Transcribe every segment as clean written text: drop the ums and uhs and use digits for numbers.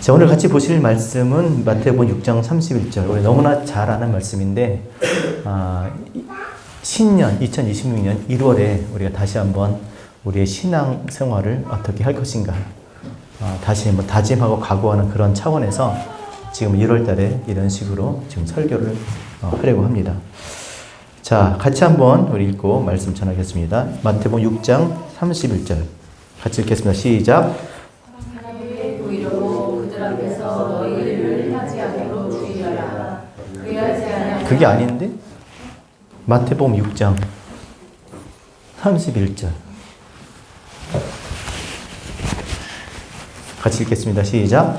자, 오늘 같이 보실 말씀은 마태복음 6장 31절. 우리 너무나 잘 아는 말씀인데, 신년 2026년 1월에 우리가 다시 한번 우리의 신앙 생활을 어떻게 할 것인가, 다시 한번 다짐하고 각오하는 그런 차원에서 지금 1월 달에 이런 식으로 지금 설교를 하려고 합니다. 자, 같이 한번 우리 읽고 말씀 전하겠습니다. 마태복음 6장 31절. 같이 읽겠습니다. 시작. 그게 아닌데? 마태복음 6장 31절. 같이 읽겠습니다. 시작.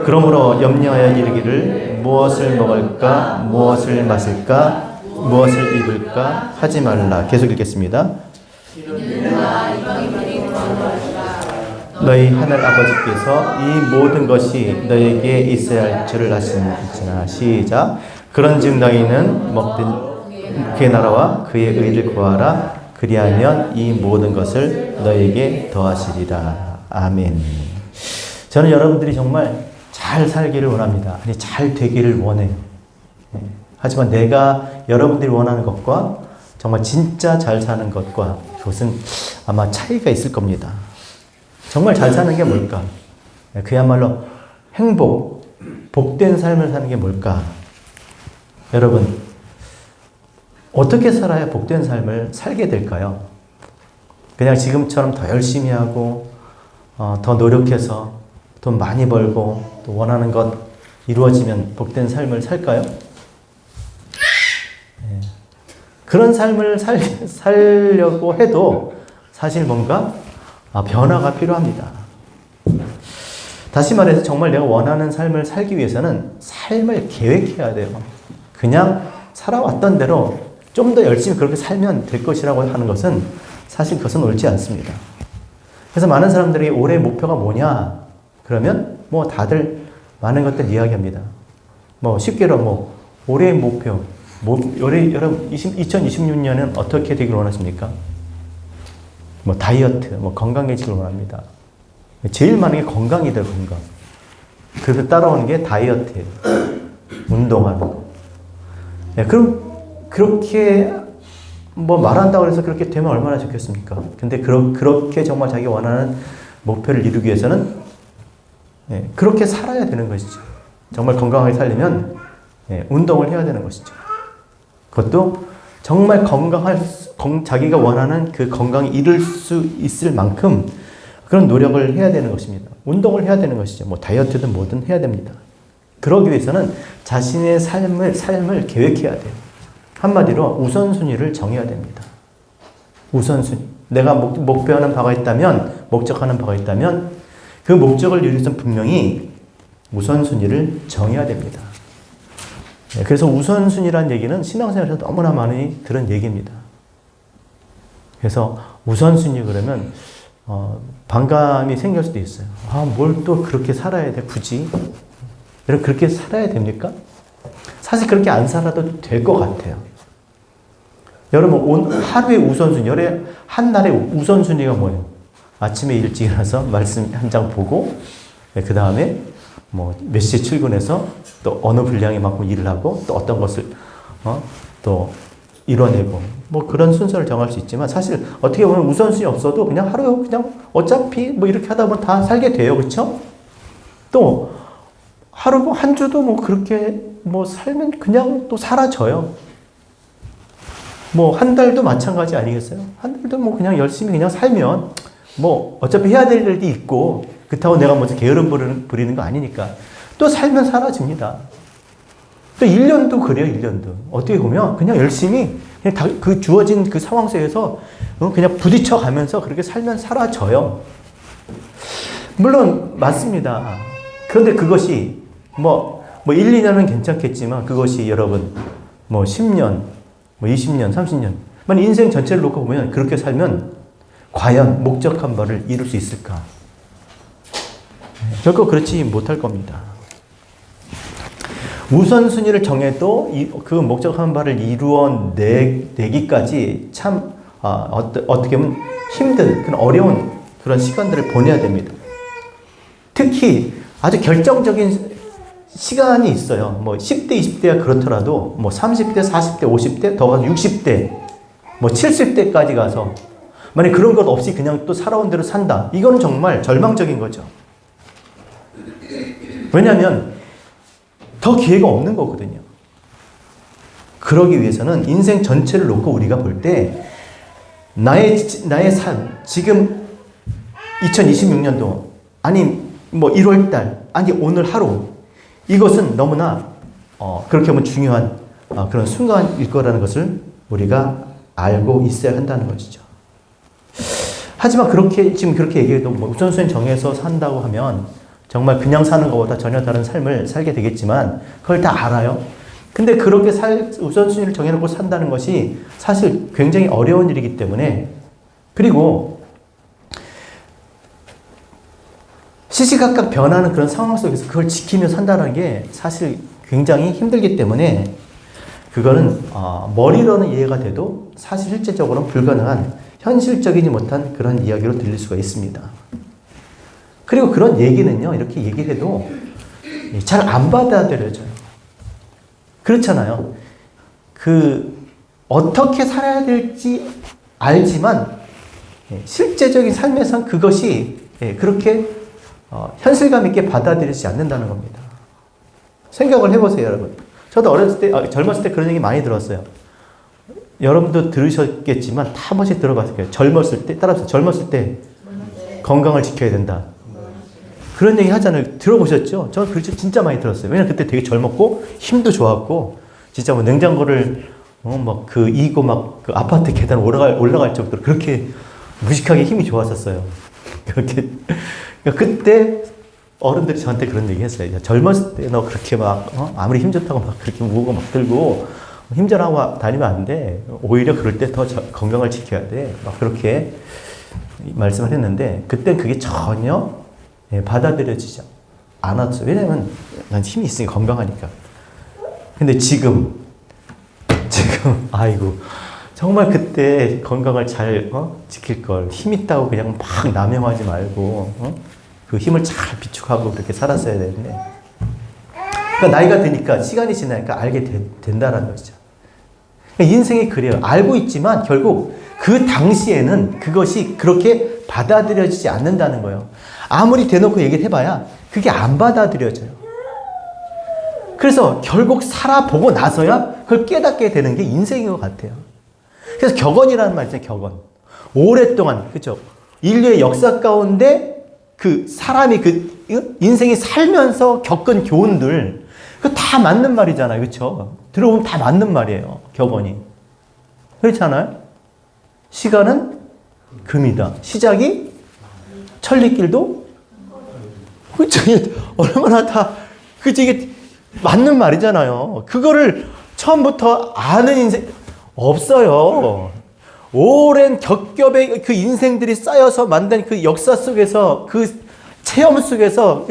그러므로 염려하여 이르기를 무엇을 먹을까, 무엇을 마실까, 무엇을 입을까 하지 말라. 계속 읽겠습니다. 너희 하늘 아버지께서 이 모든 것이 너에게 있어야 할 줄을 아시느니라. 시작. 그런즉 너희는 먹든 그의 나라와 그의 의를 구하라. 그리하면 이 모든 것을 너에게 더하시리라. 아멘. 저는 여러분들이 정말 잘 살기를 원합니다. 아니, 잘 되기를 원해요. 하지만 내가 여러분들이 원하는 것과 정말 진짜 잘 사는 것과 그것은 아마 차이가 있을 겁니다. 정말 잘 사는 게 뭘까? 그야말로 행복, 복된 삶을 사는 게 뭘까? 여러분, 어떻게 살아야 복된 삶을 살게 될까요? 그냥 지금처럼 더 열심히 하고 더 노력해서 돈 많이 벌고 또 원하는 것 이루어지면 복된 삶을 살까요? 그런 삶을 살려고 해도 사실 뭔가 변화가 필요합니다. 다시 말해서 정말 내가 원하는 삶을 살기 위해서는 삶을 계획해야 돼요. 그냥 살아왔던 대로 좀 더 열심히 그렇게 살면 될 것이라고 하는 것은 사실 그것은 옳지 않습니다. 그래서 많은 사람들이 올해 목표가 뭐냐? 그러면 뭐 다들 많은 것들 이야기합니다. 뭐 쉽게로 올해의 목표, 여러분 2026년은 어떻게 되기를 원하십니까? 다이어트, 건강해지기를 원합니다. 제일 많은 게 건강이다, 건강. 그래서 따라오는 게 다이어트예요. 운동하는 거. 그럼 그렇게 말한다고 해서 그렇게 되면 얼마나 좋겠습니까? 근데 그렇게 정말 자기가 원하는 목표를 이루기 위해서는 그렇게 살아야 되는 것이죠. 정말 건강하게 살려면 운동을 해야 되는 것이죠. 그것도 정말 자기가 원하는 그 건강이 이룰 수 있을 만큼 그런 노력을 해야 되는 것입니다. 운동을 해야 되는 것이죠. 다이어트든 뭐든 해야 됩니다. 그러기 위해서는 자신의 삶을 계획해야 돼요. 한마디로 우선순위를 정해야 됩니다. 우선순위. 내가 목표하는 바가 있다면, 목적하는 바가 있다면 그 목적을 이루기 위해서는 분명히 우선순위를 정해야 됩니다. 그래서 우선순위라는 얘기는 신앙생활에서 너무나 많이 들은 얘기입니다. 그래서 우선순위 그러면 반감이 생길 수도 있어요. 뭘 또 그렇게 살아야 돼, 굳이? 여러분, 그렇게 살아야 됩니까? 사실 그렇게 안 살아도 될 것 같아요. 여러분, 하루의 우선순위, 한 날의 우선순위가 뭐예요? 아침에 일찍 일어나서 말씀 한 장 보고, 그 다음에 몇 시에 출근해서 또 어느 분량만큼 일을 하고 또 어떤 것을 또 이뤄내고 그런 순서를 정할 수 있지만 사실 어떻게 보면 우선순위 없어도 그냥 하루 그냥 어차피 이렇게 하다 보면 다 살게 돼요. 그렇죠? 또 하루 한 주도 그렇게 살면 그냥 또 사라져요. 한 달도 마찬가지 아니겠어요? 한 달도 그냥 열심히 그냥 살면 어차피 해야 될 일이 있고 그렇다고 내가 먼저 게으름 부리는 거 아니니까 또 살면 사라집니다. 또 1년도 그래요. 1년도 어떻게 보면 그냥 열심히 그냥 그 주어진 그 상황 속에서 그냥 부딪혀 가면서 그렇게 살면 사라져요. 물론 맞습니다. 그런데 그것이 1, 2년은 괜찮겠지만 그것이 여러분 10년, 20년, 30년 인생 전체를 놓고 보면 그렇게 살면 과연 목적한 바를 이룰 수 있을까? 결코 그렇지 못할 겁니다. 우선순위를 정해도 그 목적한 바를 이루어내기까지 참 어떻게 보면 힘든 그런 어려운 그런 시간들을 보내야 됩니다. 특히 아주 결정적인 시간이 있어요. 뭐 10대, 20대가 그렇더라도 뭐 30대, 40대, 50대, 더 가서 60대, 뭐 70대까지 가서 만약 그런 것 없이 그냥 또 살아온 대로 산다. 이거는 정말 절망적인 거죠. 왜냐하면 더 기회가 없는 거거든요. 그러기 위해서는 인생 전체를 놓고 우리가 볼 때 나의 삶, 지금 2026년도, 아니 뭐 1월달, 아니 오늘 하루, 이것은 너무나 그렇게 보면 중요한 그런 순간일 거라는 것을 우리가 알고 있어야 한다는 것이죠. 하지만 지금 그렇게 얘기해도 뭐 우선순위 정해서 산다고 하면 정말 그냥 사는 것보다 전혀 다른 삶을 살게 되겠지만 그걸 다 알아요. 근데 그렇게 우선순위를 정해놓고 산다는 것이 사실 굉장히 어려운 일이기 때문에, 그리고 시시각각 변하는 그런 상황 속에서 그걸 지키며 산다는 게 사실 굉장히 힘들기 때문에 그거는 머리로는 이해가 돼도 사실 실제적으로는 불가능한, 현실적이지 못한 그런 이야기로 들릴 수가 있습니다. 그리고 그런 얘기는요, 이렇게 얘기를 해도 잘 안 받아들여져요. 그렇잖아요. 어떻게 살아야 될지 알지만 실제적인 삶에선 그것이 그렇게 현실감 있게 받아들이지 않는다는 겁니다. 생각을 해보세요, 여러분. 저도 어렸을 때, 젊었을 때 그런 얘기 많이 들었어요. 여러분도 들으셨겠지만 다 한 번씩 들어봤을 거예요. 따라서 젊었을 때 건강을 지켜야 된다. 그런 얘기 하잖아요. 들어보셨죠? 저는 그렇죠. 진짜 많이 들었어요. 왜냐면 그때 되게 젊었고 힘도 좋았고 진짜 뭐 냉장고를 이고 그 아파트 계단 올라갈 정도로 그렇게 무식하게 힘이 좋았었어요. 그렇게 그때 어른들이 저한테 그런 얘기 했어요. 젊었을 때 너 그렇게 아무리 힘 좋다고 그렇게 무거운 거 들고 힘전하고 다니면 안 돼. 오히려 그럴 때 더 건강을 지켜야 돼. 그렇게 말씀을 했는데 그땐 그게 전혀 받아들여지지 않았어요. 왜냐면 난 힘이 있으니까, 건강하니까. 근데 지금 아이고 정말 그때 건강을 잘 지킬 걸, 힘 있다고 그냥 막 남용하지 말고 그 힘을 잘 비축하고 그렇게 살았어야 되는데, 그러니까 나이가 드니까, 시간이 지나니까 알게 된다라는 것이죠. 그러니까 인생이 그래요. 알고 있지만 결국 그 당시에는 그것이 그렇게 받아들여지지 않는다는 거예요. 아무리 대놓고 얘기를 해봐야 그게 안 받아들여져요. 그래서 결국 살아보고 나서야 그걸 깨닫게 되는 게 인생인 것 같아요. 그래서 격언이라는 말 있잖아요, 격언. 오랫동안, 그죠? 인류의 역사 가운데 사람이 인생이 살면서 겪은 교훈들, 그거 다 맞는 말이잖아요, 그쵸? 들어보면 다 맞는 말이에요, 격언이. 그렇잖아요? 시간은 금이다. 시작이 천리길도, 그쵸? 얼마나 이게 맞는 말이잖아요. 그거를 처음부터 아는 인생 없어요. 오랜 격겹의 그 인생들이 쌓여서 만든 그 역사 속에서, 그 체험 속에서,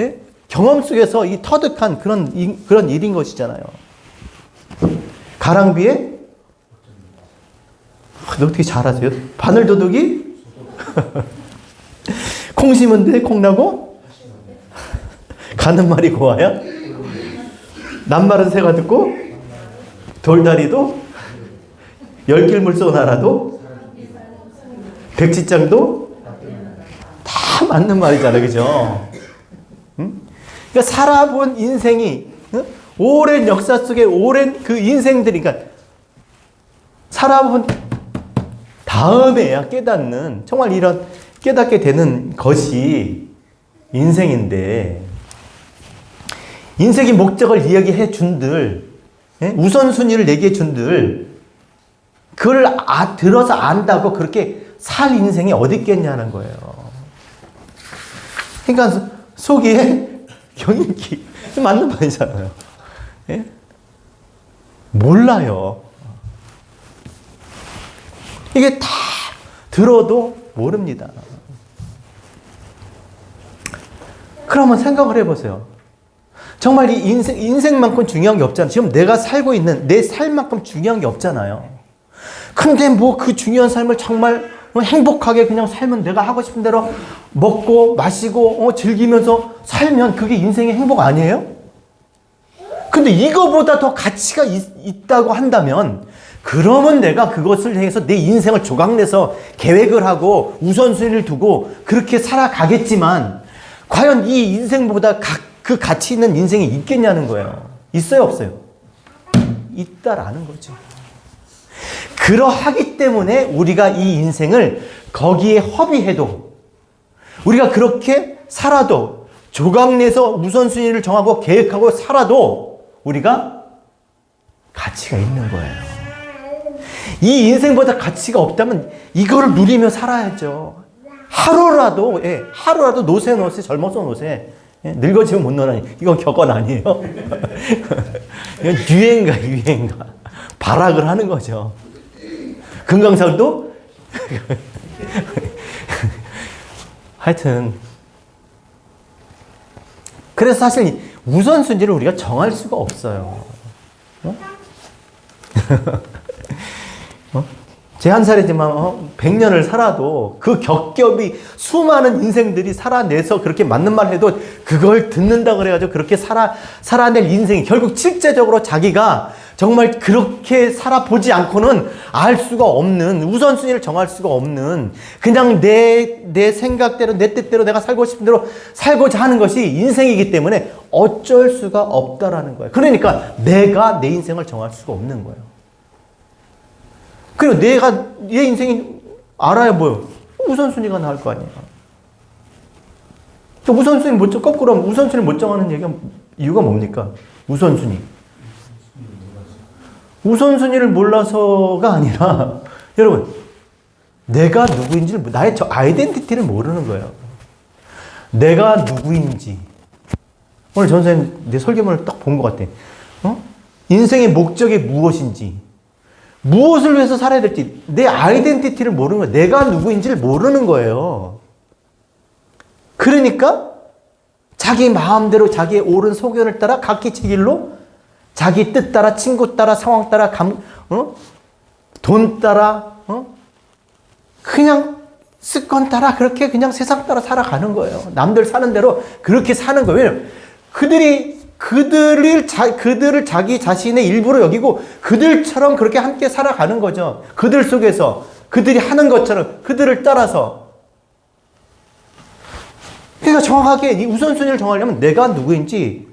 경험 속에서 이 터득한 그런 일인 것이잖아요. 가랑비에 너 어떻게 잘하세요? 바늘도둑이 콩 심은 데 콩나고 가는 말이 고와야 낱말은 새가 듣고 돌다리도 열길 물속 날아도 백지장도 다 맞는 말이잖아요. 그죠? 응? 그러니까 살아본 인생이, 오랜 역사 속에 오랜 그 인생들이, 그러니까 살아본 다음에야 깨닫는, 정말 이런 깨닫게 되는 것이 인생인데, 인생의 목적을 이야기해 준들, 우선순위를 얘기해 준들, 그걸 들어서 안다고 그렇게 살 인생이 어디 있겠냐는 거예요. 그러니까 속이에 경인기, 맞는 말이잖아요. 예? 몰라요. 이게 다 들어도 모릅니다. 그러면 생각을 해보세요. 정말 이 인생만큼 중요한 게 없잖아요. 지금 내가 살고 있는 내 삶만큼 중요한 게 없잖아요. 근데 그 중요한 삶을 정말 행복하게 그냥 살면 내가 하고 싶은 대로 먹고 마시고 즐기면서 살면 그게 인생의 행복 아니에요? 근데 이거보다 더 가치가 있다고 한다면 그러면 내가 그것을 향해서 내 인생을 조각내서 계획을 하고 우선순위를 두고 그렇게 살아가겠지만 과연 이 인생보다 그 가치 있는 인생이 있겠냐는 거예요. 있어요, 없어요? 있다라는 거죠. 그러하기 때문에 우리가 이 인생을 거기에 허비해도 우리가 그렇게 살아도 조각내서 우선순위를 정하고 계획하고 살아도 우리가 가치가 있는 거예요. 이 인생보다 가치가 없다면 이거를 누리며 살아야죠. 하루라도 노세 젊어서 노세. 늙어지면 못 노나니. 이건 격언 아니에요. 이건 유행가. 발악을 하는 거죠. 금강산도 하여튼 그래서 사실 우선순위를 우리가 정할 수가 없어요. 제 한 살이지만 100년을 살아도 그 겹겹이 수많은 인생들이 살아내서 그렇게 맞는 말 해도 그걸 듣는다 그래가지고 그렇게 살아낼 인생이 결국 실제적으로 자기가 정말 그렇게 살아보지 않고는 알 수가 없는, 우선순위를 정할 수가 없는, 그냥 내 생각대로 내 뜻대로 내가 살고 싶은 대로 살고자 하는 것이 인생이기 때문에 어쩔 수가 없다라는 거예요. 그러니까 내가 내 인생을 정할 수가 없는 거예요. 그리고 내가 내 인생이 알아야 뭐요? 우선순위가 나올 거 아니에요. 우선순위 못 거꾸로 하면 우선순위 못 정하는 이유가 뭡니까? 우선순위를 몰라서가 아니라 여러분 내가 누구인지를 나의 저 아이덴티티를 모르는 거예요. 내가 누구인지 오늘 전 선생님 내 설교문을 딱 본 것 같아. 인생의 목적이 무엇인지 무엇을 위해서 살아야 될지 내 아이덴티티를 모르는 거예요. 내가 누구인지를 모르는 거예요. 그러니까 자기 마음대로 자기의 옳은 소견을 따라 각기 제 길로 자기 뜻 따라 친구 따라 상황 따라 돈 따라 그냥 습관 따라 그렇게 그냥 세상 따라 살아가는 거예요. 남들 사는 대로 그렇게 사는 거예요. 왜냐면 그들을 자기 자신의 일부로 여기고 그들처럼 그렇게 함께 살아가는 거죠. 그들 속에서 그들이 하는 것처럼 그들을 따라서. 그러니까 정확하게 이 우선순위를 정하려면 내가 누구인지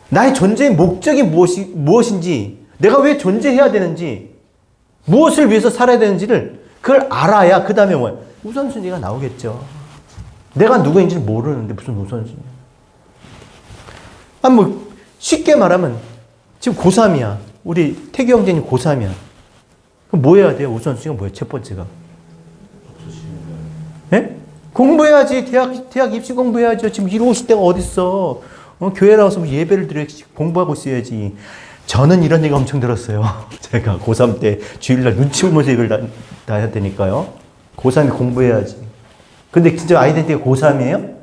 나의 존재의 목적이 무엇인지 내가 왜 존재해야 되는지 무엇을 위해서 살아야 되는지를 그걸 알아야 그 다음에 뭐예요? 우선순위가 나오겠죠. 내가 누구인지 모르는데 무슨 우선순위야. 쉽게 말하면 지금 고3이야. 우리 태규 형제님 고3이야. 그럼 뭐 해야 돼요? 우선순위가 뭐예요? 첫 번째가. 예? 공부해야지. 대학 입시 공부해야죠. 지금 이러고 있을 때가 어딨어. 교회 나와서 예배를 드려야지. 공부하고 있어야지. 저는 이런 얘기 엄청 들었어요. 제가 고3 때 주일날 눈치 보면서 예배를 나야 되니까요. 고3이 공부해야지. 근데 진짜 아이덴티티가 고3이에요?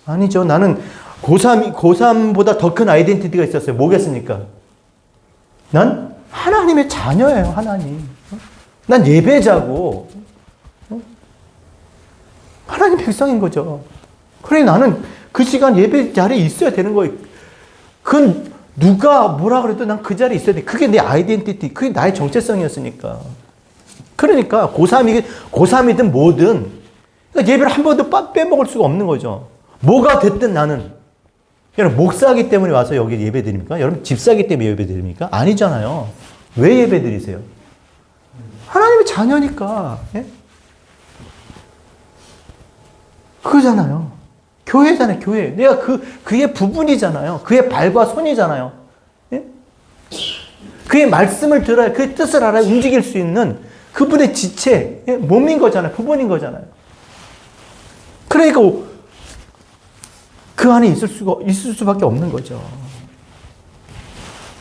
아니죠. 나는 고3보다 더 큰 아이덴티티가 있었어요. 뭐겠습니까? 난 하나님의 자녀예요, 하나님. 난 예배자고. 하나님 백성인 거죠. 그래, 나는 그 시간 예배 자리에 있어야 되는 거예요. 그건 누가 뭐라 그래도 난 그 자리에 있어야 돼. 그게 내 아이덴티티, 그게 나의 정체성이었으니까. 그러니까 고3이든 뭐든 그러니까 예배를 한 번도 빼먹을 수가 없는 거죠. 뭐가 됐든 나는. 여러분, 목사기 때문에 와서 여기 예배 드립니까? 여러분, 집사기 때문에 예배 드립니까? 아니잖아요. 왜 예배 드리세요? 하나님의 자녀니까. 예? 그거잖아요. 교회잖아요, 교회. 내가 그의 부분이잖아요. 그의 발과 손이잖아요. 예? 그의 말씀을 들어야, 그의 뜻을 알아야 움직일 수 있는 그분의 지체, 예? 몸인 거잖아요. 부분인 거잖아요. 그러니까 그 안에 있을 수밖에 없는 거죠.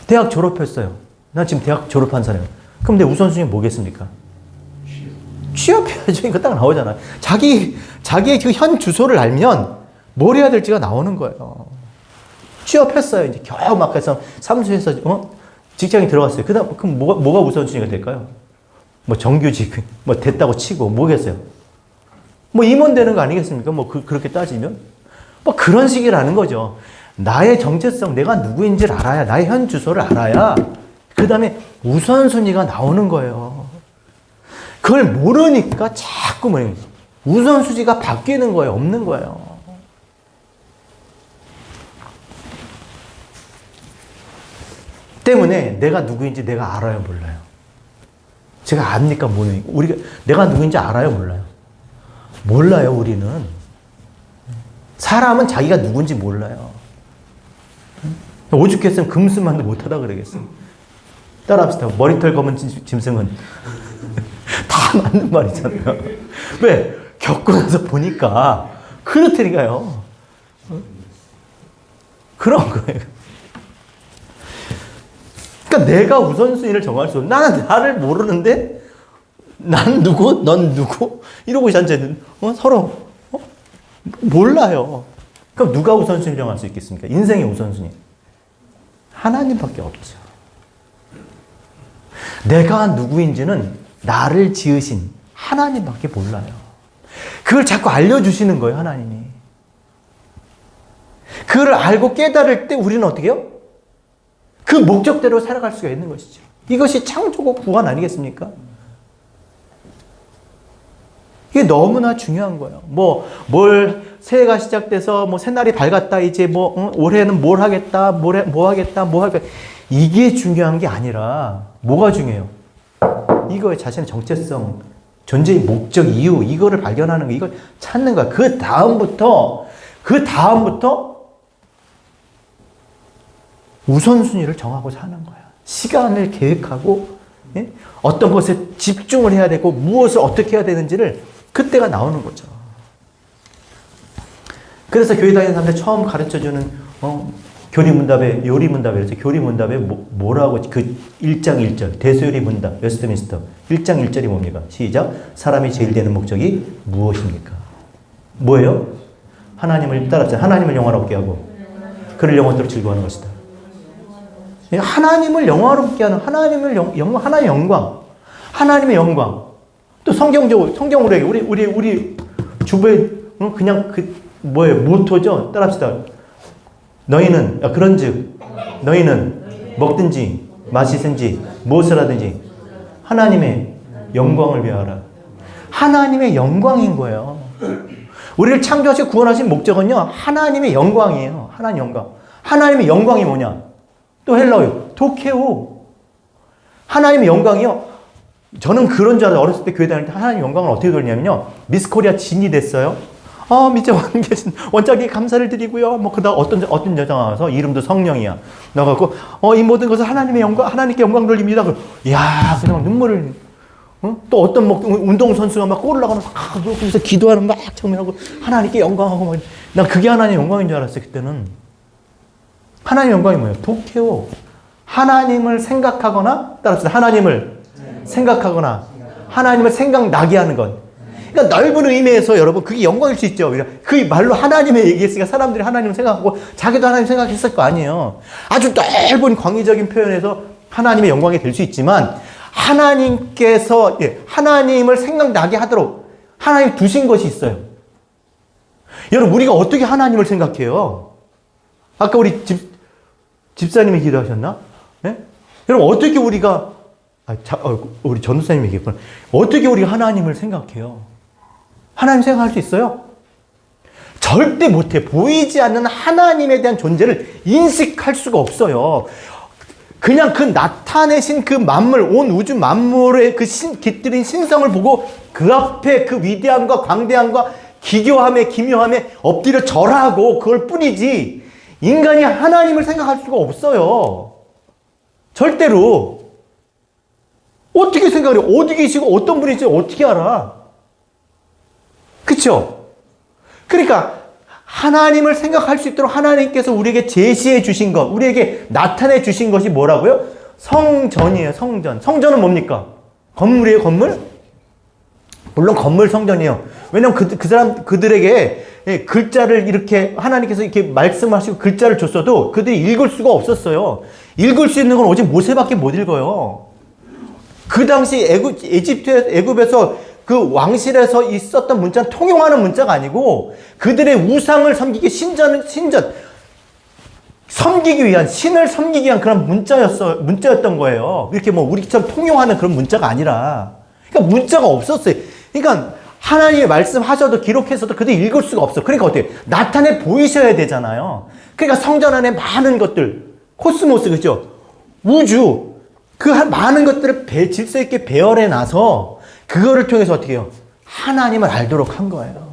대학 졸업했어요. 나 지금 대학 졸업한 사람이에요. 그럼 내 우선순위 뭐겠습니까? 취업해야죠. 이거 딱 나오잖아요. 자기의 그 현 주소를 알면 뭘 해야 될지가 나오는 거예요. 취업했어요. 이제 겨우 막 해서 사무소에서 직장에 들어갔어요. 그럼 뭐가 우선순위가 될까요? 뭐 정규직 뭐 됐다고 치고 뭐겠어요? 뭐 임원 되는 거 아니겠습니까? 뭐 그렇게 따지면 뭐 그런 식이라는 거죠. 나의 정체성, 내가 누구인지를 알아야, 나의 현 주소를 알아야 그 다음에 우선순위가 나오는 거예요. 그걸 모르니까 자꾸 뭐 우선순위가 바뀌는 거예요. 없는 거예요. 때문에 내가 누구인지 내가 알아요, 몰라요? 제가 압니까, 모르니까? 우리가 내가 누구인지 알아요, 몰라요? 몰라요, 우리는. 사람은 자기가 누군지 몰라요. 오죽했으면 금수만도 못하다 그러겠어요. 따라합시다. 머리털 검은 짐승은 다 맞는 말이잖아요. 왜? 겪고 나서 보니까 그렇다니까요. 그런 거예요. 그러니까 내가 우선순위를 정할 수 없어. 나는 나를 모르는데 난 누구? 넌 누구? 이러고 앉아있는 서로 몰라요. 그럼 누가 우선순위를 정할 수 있겠습니까? 인생의 우선순위. 하나님밖에 없죠. 내가 누구인지는 나를 지으신 하나님밖에 몰라요. 그걸 자꾸 알려주시는 거예요, 하나님이. 그걸 알고 깨달을 때 우리는 어떻게 해요? 그 목적대로 살아갈 수가 있는 것이죠. 이것이 창조고 구원 아니겠습니까? 이게 너무나 중요한 거예요. 새해가 시작돼서 새날이 밝았다. 이제 올해는 뭘 하겠다. 뭐 하겠다. 이게 중요한 게 아니라 뭐가 중요해요? 이거의 자신의 정체성, 존재의 목적, 이유, 이거를 발견하는 거, 이걸 찾는 거야. 그 다음부터 우선순위를 정하고 사는 거야. 시간을 계획하고, 예? 어떤 것에 집중을 해야 되고, 무엇을 어떻게 해야 되는지를 그때가 나오는 거죠. 그래서 교회 다니는 사람들 처음 가르쳐주는, 교리문답에, 요리문답에, 교리문답에 뭐라고, 그 1장 1절, 대소요리 문답, 웨스트민스터. 1장 1절이 뭡니까? 시작. 사람이 제일 되는 목적이 무엇입니까? 뭐예요? 하나님을 따라합시다. 하나님을 영화롭게 하고, 그를 영원토록 즐거워하는 것이다. 하나님을 영화롭게 하는, 하나님의 영광. 하나님의 영광. 또 성경으로 얘기해. 우리 주부의, 그냥 모토죠? 따라합시다. 그런즉 너희는 먹든지 마시든지 무엇을 하든지 하나님의 영광을 위하라. 하나님의 영광인 거예요. 우리를 창조하시고 구원하신 목적은요, 하나님의 영광이에요. 하나님 영광. 하나님의 영광이 뭐냐? 또 헬라어요. 도케오. 하나님의 영광이요. 저는 그런 줄 알아요. 어렸을 때 교회 다닐 때 하나님의 영광을 어떻게 돌냐면요. 미스 코리아 진이 됐어요. 밑에 계신 원장님께 감사를 드리고요. 그다음 어떤 여자가 와서 이름도 성령이야. 나가고, 이 모든 것을 하나님의 영광, 하나님께 영광 돌립니다. 이야, 그냥 눈물을, 또 어떤 운동선수가 막 골 올라가면서, 그래서 기도하는 막 정면하고, 하나님께 영광하고, 난 그게 하나님의 영광인 줄 알았어요, 그때는. 하나님의 영광이 뭐예요? 도케오. 하나님을 생각하거나, 따라합시다. 하나님을 생각하거나, 하나님을 생각나게 하는 것. 그러니까 넓은 의미에서 여러분 그게 영광일 수 있죠. 그 말로 하나님의 얘기했으니까 사람들이 하나님을 생각하고 자기도 하나님 생각했을 거 아니에요. 아주 넓은 광의적인 표현에서 하나님의 영광이 될 수 있지만 하나님께서 하나님을 생각나게 하도록 하나님 두신 것이 있어요. 여러분 우리가 어떻게 하나님을 생각해요? 아까 우리 집사님이 기도하셨나? 네? 여러분 어떻게 우리가 우리 전도사님이 얘기했구나. 어떻게 우리가 하나님을 생각해요? 하나님 생각할 수 있어요? 절대 못해. 보이지 않는 하나님에 대한 존재를 인식할 수가 없어요. 그냥 그 나타내신 그 만물, 온 우주 만물의 그 깃들인 신성을 보고 그 앞에 그 위대함과 광대함과 기교함에 기묘함에 엎드려 절하고 그걸 뿐이지 인간이 하나님을 생각할 수가 없어요. 절대로. 어떻게 생각해요? 어디 계시고 어떤 분이지 어떻게 알아? 그쵸? 그러니까 하나님을 생각할 수 있도록 하나님께서 우리에게 제시해 주신 것, 우리에게 나타내 주신 것이 뭐라고요? 성전이에요. 성전. 성전은 뭡니까? 건물이에요. 건물? 물론 건물 성전이에요. 왜냐면 그들에게 글자를 이렇게 하나님께서 이렇게 말씀하시고 글자를 줬어도 그들이 읽을 수가 없었어요. 읽을 수 있는 건 오직 모세밖에 못 읽어요. 그 당시 애굽에서 그 왕실에서 있었던 문자는 통용하는 문자가 아니고 그들의 우상을 섬기기 섬기기 위한, 신을 섬기기 위한 그런 문자였던 거예요. 이렇게 뭐 우리처럼 통용하는 그런 문자가 아니라. 그러니까 문자가 없었어요. 그러니까 하나님의 말씀하셔도 기록해서도 그들이 읽을 수가 없어. 그러니까 어떻게 나타내 보이셔야 되잖아요. 그러니까 성전 안에 많은 것들, 코스모스, 그죠? 우주, 그 많은 것들을 질서 있게 배열해 놔서 그거를 통해서 어떻게 해요? 하나님을 알도록 한 거예요.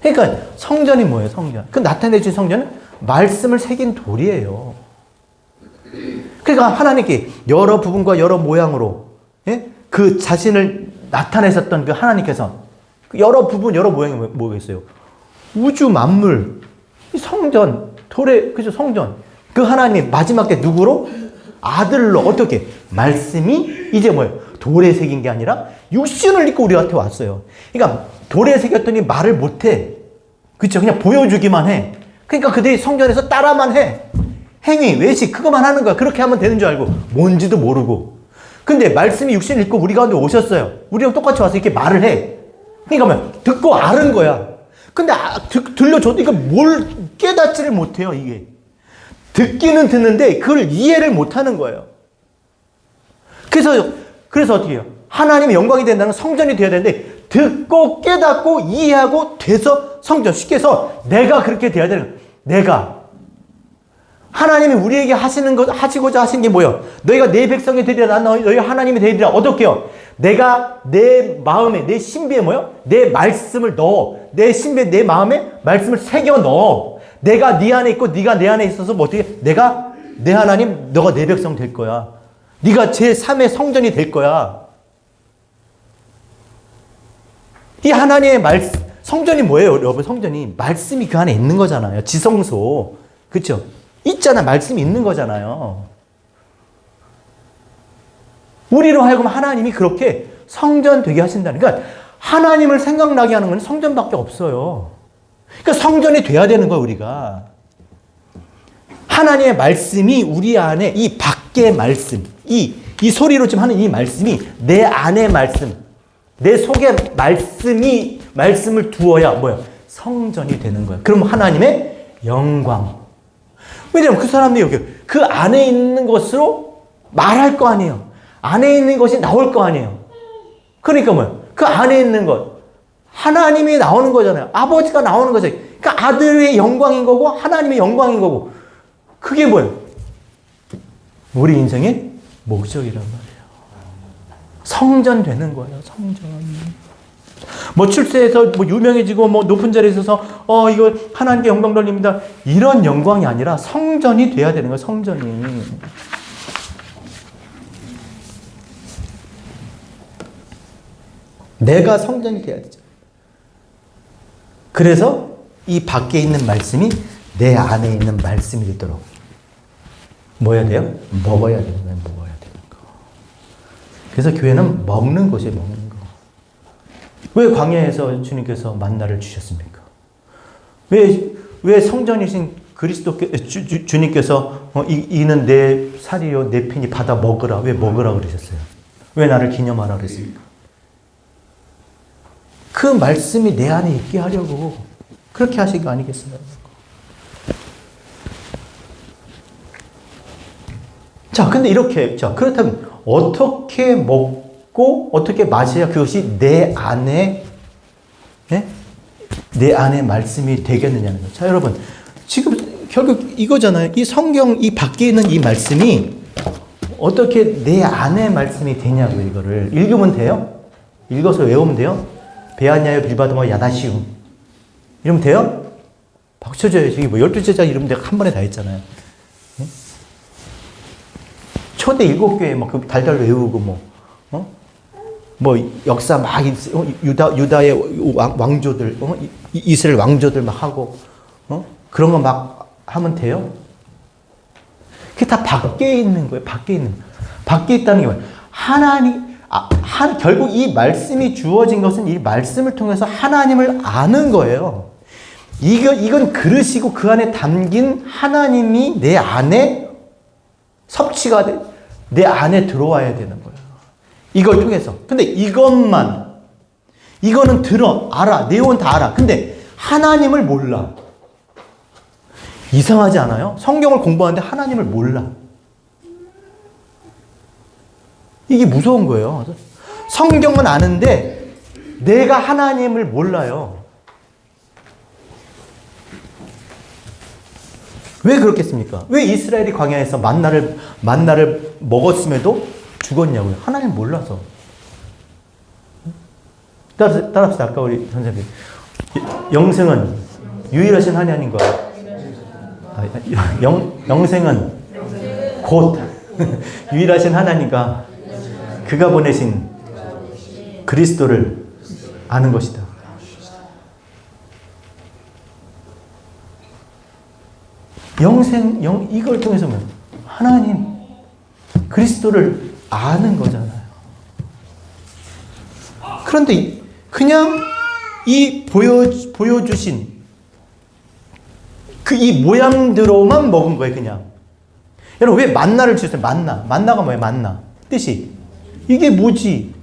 그러니까 성전이 뭐예요? 성전. 그 나타내준 성전은 말씀을 새긴 돌이에요. 그러니까 하나님께 여러 부분과 여러 모양으로, 예? 그 자신을 나타내셨던 그 하나님께서 여러 부분, 여러 모양이 뭐겠어요? 우주 만물, 성전, 돌의, 그죠? 성전. 그 하나님 마지막 때 누구로? 아들로. 어떻게? 말씀이 이제 뭐예요? 돌에 새긴 게 아니라 육신을 입고 우리한테 왔어요. 그러니까 돌에 새겼더니 말을 못해. 그렇죠? 그냥 보여주기만 해. 그러니까 그들이 성전에서 따라만 해. 행위, 외식, 그것만 하는 거야. 그렇게 하면 되는 줄 알고 뭔지도 모르고. 근데 말씀이 육신을 입고 우리 가운데 오셨어요. 우리랑 똑같이 와서 이렇게 말을 해. 그러니까 뭐 듣고 아는 거야. 근데 들려줘도 이거 뭘 깨닫지를 못해요. 이게 듣기는 듣는데 그걸 이해를 못하는 거예요. 그래서 어떻게 해요? 하나님의 영광이 된다는 성전이 되어야 되는데 듣고 깨닫고 이해하고 돼서 성전. 쉽게 해서 내가 그렇게 돼야 되는 거예요. 내가. 하나님이 우리에게 하시고자 하신 게 뭐예요? 너희가 내 백성이 되리라. 난 너희 하나님이 되리라. 어떻게요? 내가 내 마음에, 내 신비에 뭐예요? 내 말씀을 넣어. 내 신비에, 내 마음에 말씀을 새겨 넣어. 내가 네 안에 있고 네가 내 안에 있어서 뭐 어떻게, 내가 내 하나님, 너가 내 백성 될 거야. 네가 제3의 성전이 될 거야. 이 하나님의 성전이 뭐예요, 여러분? 성전이 말씀이 그 안에 있는 거잖아요. 지성소. 그렇죠? 있잖아. 말씀이 있는 거잖아요. 우리로 하여금 하나님이 그렇게 성전 되게 하신다는. 그러니까 하나님을 생각나게 하는 건 성전밖에 없어요. 그러니까 성전이 돼야 되는 거예요, 우리가. 하나님의 말씀이 우리 안에, 이 밖의 말씀, 이 소리로 지금 하는 이 말씀이 내 안의 말씀, 내 속에 말씀을 두어야 뭐야? 성전이 되는 거예요. 그럼 하나님의 영광. 왜냐면 그 사람들이 여기 그 안에 있는 것으로 말할 거 아니에요. 안에 있는 것이 나올 거 아니에요. 그러니까 뭐예요? 그 안에 있는 것. 하나님이 나오는 거잖아요. 아버지가 나오는 거죠. 그러니까 아들의 영광인 거고 하나님의 영광인 거고. 그게 뭐예요? 우리 인생의 목적이란 말이에요. 성전 되는 거예요. 성전. 뭐 출세해서 뭐 유명해지고 뭐 높은 자리에 있어서 이거 하나님께 영광 돌립니다. 이런 영광이 아니라 성전이 돼야 되는 거예요. 성전이. 내가 성전이 돼야 되죠. 그래서 이 밖에 있는 말씀이 내 안에 있는 말씀이 되도록 뭐 해야 돼요? 먹어야 되는 거예요. 먹어야 되는 거. 그래서 교회는 먹는 것이에요. 먹는 거. 왜 광야에서 주님께서 만나를 주셨습니까? 왜 성전이신 주님께서 이는 내 살이요 내 피니 받아 먹으라. 왜 먹으라 그러셨어요? 왜 나를 기념하라 그랬습니까? 그 말씀이 내 안에 있게 하려고 그렇게 하신 거 아니겠어요? 자, 근데 이렇게, 자, 그렇다면 어떻게 먹고 어떻게 마셔야 그것이 내 안에, 네? 내 안에 말씀이 되겠느냐는 거죠. 자, 여러분, 지금 결국 이거잖아요. 이 성경, 이 밖에 있는 이 말씀이 어떻게 내 안에 말씀이 되냐고, 이거를. 읽으면 돼요? 읽어서 외우면 돼요? 베아냐요 빌바도마 야다시움. 이러면 돼요? 박수 쳐줘요. 저기 뭐 12제자 이름 내가 한 번에 다 했잖아요. 네? 초대 7교회 막 그 달달 외우고 뭐 역사 막 유다의 왕조들, 이스라엘 왕조들 막 하고, 그런 거 막 하면 돼요? 그게 다 밖에 있는 거예요. 밖에 있는 거. 밖에 있다는 게 뭐예요? 결국 이 말씀이 주어진 것은 이 말씀을 통해서 하나님을 아는 거예요. 이건 그릇이고 그 안에 담긴 하나님이 내 안에 섭취가 내 안에 들어와야 되는 거예요. 이걸 통해서. 근데 이거는 알아. 내용은 다 알아. 근데 하나님을 몰라. 이상하지 않아요? 성경을 공부하는데 하나님을 몰라. 이게 무서운 거예요. 성경은 아는데 내가 하나님을 몰라요. 왜 그렇겠습니까? 왜 이스라엘이 광야에서 만나를 먹었음에도 죽었냐고요? 하나님 몰라서. 따라합시다. 아까 우리 선생님. 영생은 유일하신 하나님과 영생은 곧 유일하신 하나님과 그가 보내신 그리스도를 아는 것이다. 이걸 통해서 하나님, 그리스도를 아는 거잖아요. 그런데 그냥 이 보여주신 이 모양대로만 먹은 거예요, 그냥. 여러분, 왜 만나를 주세요? 만나가 뭐예요? 만나. 뜻이. 이게 뭐지?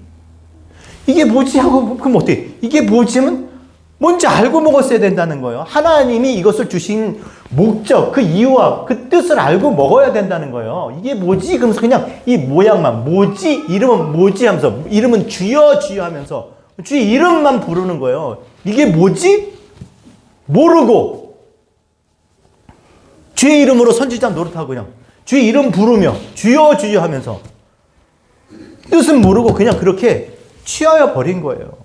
이게 뭐지? 하고, 그럼 어떻게? 이게 뭐지? 하면 뭔지 알고 먹었어야 된다는 거예요. 하나님이 이것을 주신 목적, 그 이유와 그 뜻을 알고 먹어야 된다는 거예요. 이게 뭐지? 그러면서 그냥 이 모양만, 뭐지? 이름은 뭐지? 하면서, 이름은 주여, 주여 하면서, 주의 이름만 부르는 거예요. 이게 뭐지? 모르고, 주의 이름으로 선지자 노릇하고 그냥, 주의 이름 부르며, 주여, 주여 하면서, 뜻은 모르고 그냥 그렇게 취하여 버린 거예요.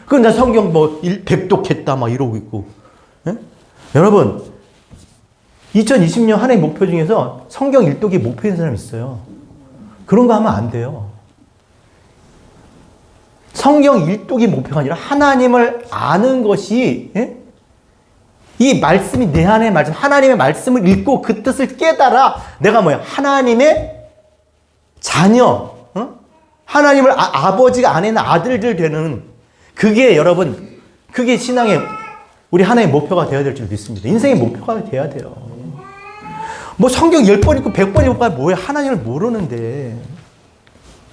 그건 나 성경 백독했다 막 이러고 있고. 예? 여러분, 2020년 한 해 목표 중에서 성경 일독이 목표인 사람 있어요. 그런 거 하면 안 돼요. 성경 일독이 목표가 아니라 하나님을 아는 것이, 예? 이 말씀이 내 안에 말씀, 하나님의 말씀을 읽고 그 뜻을 깨달아 내가 뭐야? 하나님의 자녀, 하나님을 아버지가 아내는 아들들 되는 그게 여러분, 그게 신앙의 우리 하나의 목표가 되어야 될 줄 믿습니다. 인생의 목표가 돼야 돼요. 뭐 성경 10번 읽고 100번 읽고 뭐야? 하나님을 모르는데,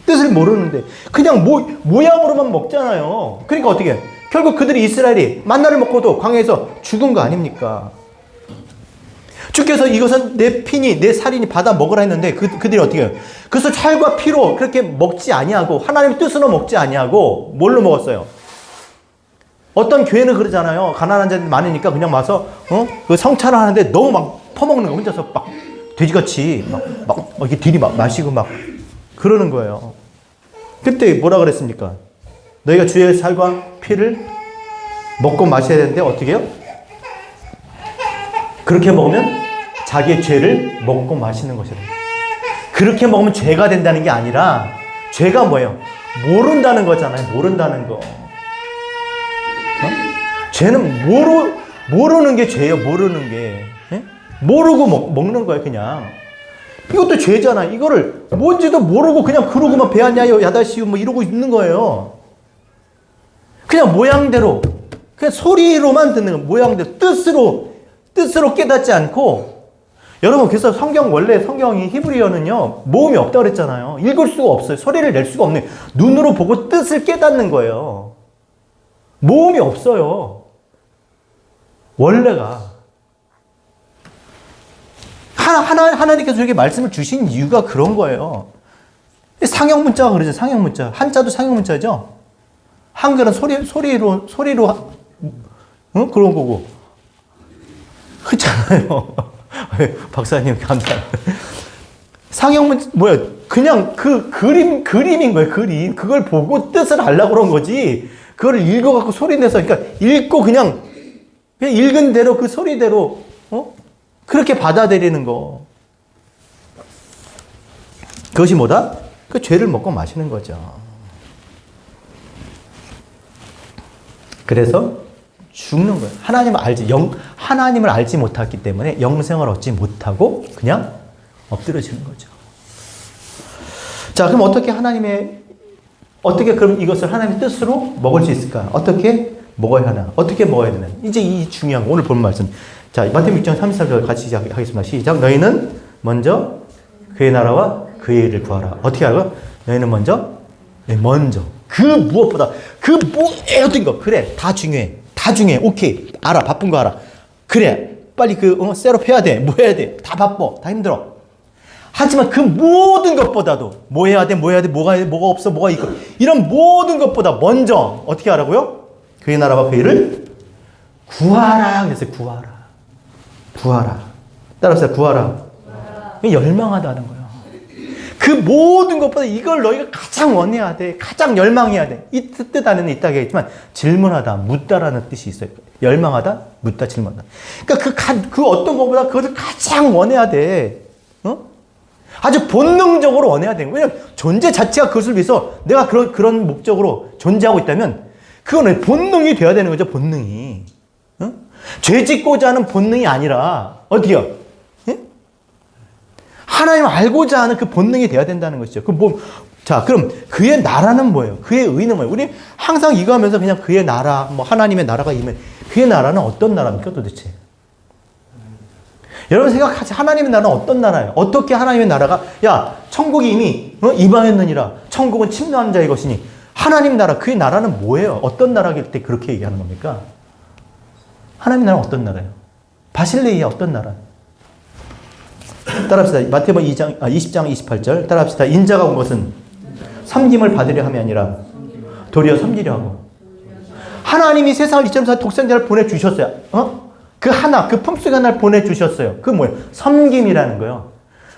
뜻을 모르는데 그냥 모양으로만 먹잖아요. 그러니까 어떻게 해? 결국 그들이 이스라엘이 만나를 먹고도 광야에서 죽은 거 아닙니까? 주께서 이것은 내 피니 내 살이니 받아 먹으라 했는데 그들이 어떻게 해요? 그래서 살과 피로 그렇게 먹지 아니하고 하나님의 뜻으로 먹지 아니하고 뭘로 먹었어요? 어떤 교회는 그러잖아요. 가난한 자들이 많으니까 그냥 와서 그 성찬을 하는데 너무 막 퍼먹는 거 혼자서 막 돼지같이 막 이렇게 들이 막 마시고 막 그러는 거예요. 그때 뭐라 그랬습니까? 너희가 주의 살과 피를 먹고 마셔야 되는데 어떻게 해요? 그렇게 먹으면 자기의 죄를 먹고 마시는 것이다. 그렇게 먹으면 죄가 된다는 게 아니라 죄가 뭐예요? 모른다는 거잖아요. 모른다는 거. 죄는 모르는 게 죄예요. 모르는 게. 예? 모르고 먹는 거예요. 그냥. 이것도 죄잖아. 이거를 뭔지도 모르고 그냥 그러고만 배하냐요 야다시우 뭐 이러고 있는 거예요. 그냥 모양대로 그냥 소리로만 듣는 거예요. 모양대로 뜻으로 깨닫지 않고. 여러분, 그래서 원래 성경이 히브리어는요 모음이 없다고 그랬잖아요. 읽을 수가 없어요. 소리를 낼 수가 없네. 눈으로 보고 뜻을 깨닫는 거예요. 모음이 없어요. 원래가. 하나님께서 저에게 말씀을 주신 이유가 그런 거예요. 상형 문자가 그러죠. 상형 문자. 한자도 상형 문자죠. 한글은 소리로 그런 거고. 그렇잖아요. 박사님 감사합니다. 상형 문자 그냥 그 그림인 거예요. 그림. 그걸 보고 뜻을 알려고 그런 거지. 그걸 읽어갖고 소리 내서, 그러니까 읽고 그냥 읽은 대로 그 소리대로, 그렇게 받아들이는 거. 그것이 뭐다? 그 죄를 먹고 마시는 거죠. 그래서 죽는 거예요. 하나님을 알지 못했기 때문에 영생을 얻지 못하고 그냥 엎드려지는 거죠. 자, 그럼 어떻게 그럼 이것을 하나님의 뜻으로 먹을 수 있을까? 어떻게 먹어야 하나? 어떻게 먹어야 되나? 이제 이 중요한 거, 오늘 본 말씀. 자, 마태복음 6장 33절 같이 시작하겠습니다. 시작. 너희는 먼저 그의 나라와 그의 일을 구하라. 어떻게 하고? 너희는 먼저? 네, 먼저. 그 무엇보다, 그 모든 거. 그래, 다 중요해. 다 중요해. 오케이. 알아. 바쁜 거 알아. 그래. 빨리 셋업 해야 돼. 뭐 해야 돼. 다 바빠. 다 힘들어. 하지만 그 모든 것보다도 뭐 해야 돼, 뭐 해야 돼, 뭐가 해야 돼, 뭐가 없어, 뭐가 있고 이런 모든 것보다 먼저 어떻게 하라고요? 그의 나라와 그의 일을 구하라. 그랬어요. 구하라. 구하라. 따라서 구하라. 열망하다는 거예요. 그 모든 것보다 이걸 너희가 가장 원해야 돼. 가장 열망해야 돼. 이 뜻 안에는 있다고 했지만 질문하다, 묻다라는 뜻이 있어요. 열망하다, 묻다, 질문하다. 그러니까 그 어떤 것보다 그것을 가장 원해야 돼. 아주 본능적으로 원해야 되는 거예요. 왜냐하면 존재 자체가 그것을 위해서 내가 그런 목적으로 존재하고 있다면 그거는 본능이 돼야 되는 거죠. 본능이. 죄 짓고자 하는 본능이 아니라 어디요? 하나님을 알고자 하는 그 본능이 돼야 된다는 것이죠. 자, 그럼 그의 나라는 뭐예요? 그의 의는 뭐예요? 우리 항상 이거 하면서 그냥 그의 나라, 하나님의 나라가 임해. 그의 나라는 어떤 나라입니까, 도대체? 여러분 생각하세요. 하나님의 나라는 어떤 나라예요? 어떻게 하나님의 나라가, 천국이 이미 임하였느니라. 천국은 침노하는 자의 것이니. 하나님 나라, 그의 나라는 뭐예요? 어떤 나라일 때 그렇게 얘기하는 겁니까? 하나님 나라는 어떤 나라예요? 바실레이야 어떤 나라? 따라합시다. 마태복음 20장 28절 따라합시다. 인자가 온 것은 섬김을 받으려 함이 아니라 도리어 섬기려 하고. 하나님이 세상을 이처럼 독생자를 보내주셨어요. 그 품속에 하나를 보내주셨어요. 그게 뭐예요? 섬김이라는 거예요.